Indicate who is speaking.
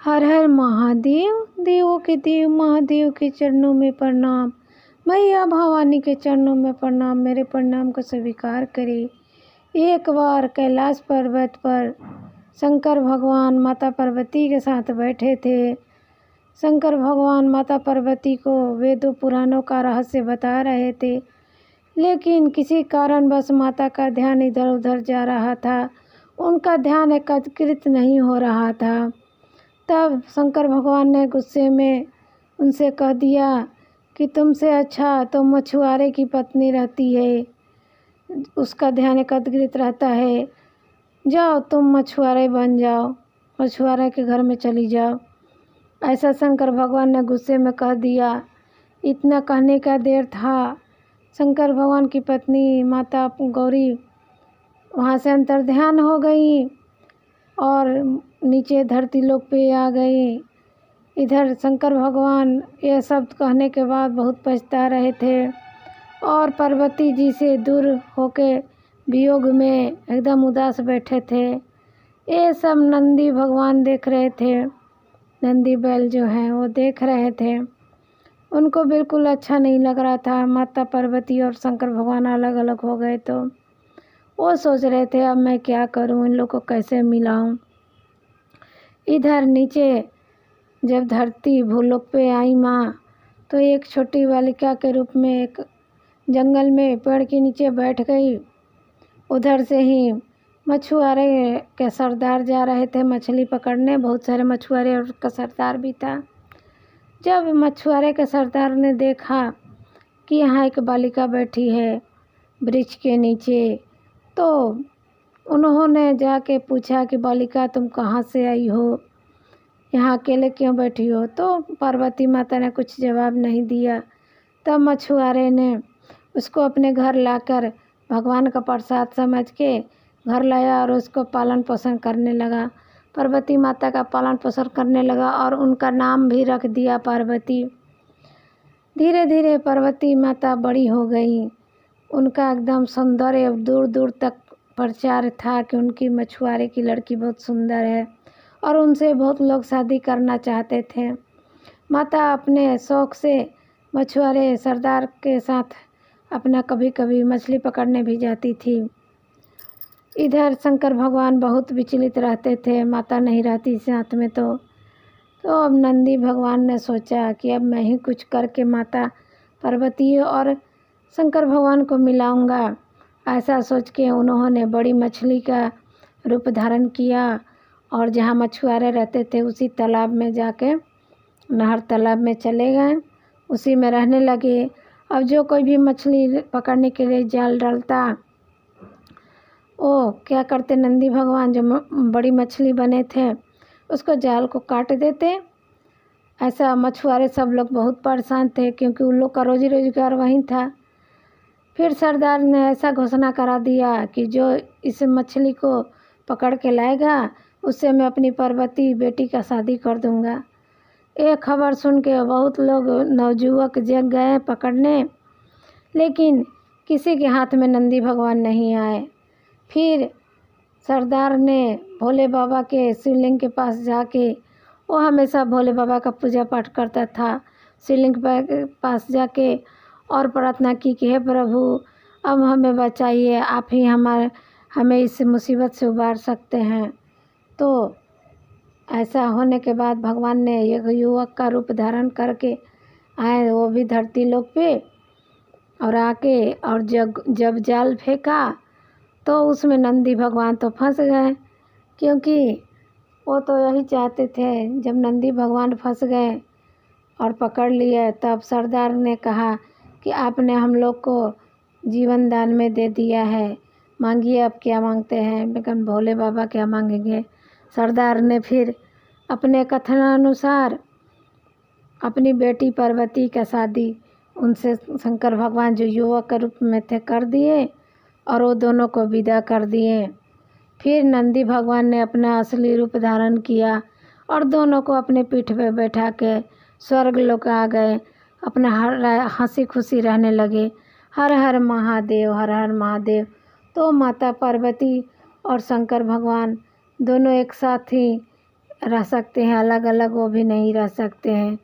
Speaker 1: हर हर महादेव, देवों के देव महादेव के चरणों में प्रणाम। मैया भवानी के चरणों में प्रणाम। मेरे प्रणाम को स्वीकार करें। एक बार कैलाश पर्वत पर शंकर भगवान माता पार्वती के साथ बैठे थे। शंकर भगवान माता पार्वती को वेदों पुराणों का रहस्य बता रहे थे, लेकिन किसी कारणवश माता का ध्यान इधर उधर जा रहा था। उनका ध्यान एकत्रित नहीं हो रहा था। तब शंकर भगवान ने गुस्से में उनसे कह दिया कि तुमसे अच्छा तो मछुआरे की पत्नी रहती है, उसका ध्यान एकत्रित रहता है। जाओ तुम मछुआरे बन जाओ, मछुआरे के घर में चली जाओ। ऐसा शंकर भगवान ने गुस्से में कह दिया। इतना कहने का देर था, शंकर भगवान की पत्नी माता गौरी वहाँ से अंतर्ध्यान हो गई और नीचे धरती लोक पे आ गई। इधर शंकर भगवान ये शब्द कहने के बाद बहुत पछता रहे थे और पार्वती जी से दूर होके वियोग में एकदम उदास बैठे थे। ये सब नंदी भगवान देख रहे थे। नंदी बैल जो हैं वो देख रहे थे। उनको बिल्कुल अच्छा नहीं लग रहा था। माता पार्वती और शंकर भगवान अलग अलग हो गए तो वो सोच रहे थे अब मैं क्या करूं, इन लोग को कैसे मिलाऊं। इधर नीचे जब धरती भूलोक पे आई माँ, तो एक छोटी बालिका के रूप में एक जंगल में पेड़ के नीचे बैठ गई। उधर से ही मछुआरे के सरदार जा रहे थे मछली पकड़ने। बहुत सारे मछुआरे और का सरदार भी था। जब मछुआरे के सरदार ने देखा कि यहाँ एक बालिका बैठी है वृक्ष के नीचे, तो उन्होंने जाके पूछा कि बालिका तुम कहाँ से आई हो, यहाँ अकेले क्यों बैठी हो। तो पार्वती माता ने कुछ जवाब नहीं दिया। तब मछुआरे ने उसको अपने घर लाकर भगवान का प्रसाद समझ के घर लाया और उसको पालन पोषण करने लगा। पार्वती माता का पालन पोषण करने लगा और उनका नाम भी रख दिया पार्वती। धीरे धीरे पार्वती माता बड़ी हो गई। उनका एकदम सौंदर्य दूर दूर तक प्रचार था कि उनकी मछुआरे की लड़की बहुत सुंदर है और उनसे बहुत लोग शादी करना चाहते थे। माता अपने शौक़ से मछुआरे सरदार के साथ अपना कभी कभी मछली पकड़ने भी जाती थी। इधर शंकर भगवान बहुत विचलित रहते थे, माता नहीं रहती साथ में। तो अब नंदी भगवान ने सोचा कि अब मैं ही कुछ करके माता पार्वती और शंकर भगवान को मिलाऊंगा। ऐसा सोच के उन्होंने बड़ी मछली का रूप धारण किया और जहाँ मछुआरे रहते थे उसी तालाब में जाके नहर तालाब में चले गए, उसी में रहने लगे। अब जो कोई भी मछली पकड़ने के लिए जाल डालता, वो क्या करते, नंदी भगवान जो बड़ी मछली बने थे उसको जाल को काट देते। ऐसा मछुआरे सब लोग बहुत परेशान थे क्योंकि उन लोग का रोजी रोजगार वहीं था। फिर सरदार ने ऐसा घोषणा करा दिया कि जो इस मछली को पकड़ के लाएगा उससे मैं अपनी पार्वती बेटी का शादी कर दूंगा। ये खबर सुन के बहुत लोग नवजुवक जग गए पकड़ने, लेकिन किसी के हाथ में नंदी भगवान नहीं आए। फिर सरदार ने भोले बाबा के शिवलिंग के पास जाके, वो हमेशा भोले बाबा का पूजा पाठ करता था, शिवलिंग के पास जाके और प्रार्थना की कि हे प्रभु अब हमें बचाइए, आप ही हमें इस मुसीबत से उबार सकते हैं। तो ऐसा होने के बाद भगवान ने एक युवक का रूप धारण करके आए, वो भी धरती लोक पे, और आके और जब जाल फेंका तो उसमें नंदी भगवान तो फंस गए, क्योंकि वो तो यही चाहते थे। जब नंदी भगवान फंस गए और पकड़ लिए, तब सरदार ने कहा कि आपने हम लोग को जीवन दान में दे दिया है, मांगिए आप क्या मांगते हैं। लेकिन भोले बाबा क्या मांगेंगे। सरदार ने फिर अपने कथनानुसार अपनी बेटी पार्वती का शादी उनसे शंकर भगवान जो युवक के रूप में थे कर दिए और वो दोनों को विदा कर दिए। फिर नंदी भगवान ने अपना असली रूप धारण किया और दोनों को अपने पीठ पे बैठा के स्वर्ग लोक आ गए। अपना हंसी खुशी रहने लगे। हर हर महादेव, हर हर महादेव। तो माता पार्वती और शंकर भगवान दोनों एक साथ ही रह सकते हैं, अलग अलग वो भी नहीं रह सकते हैं।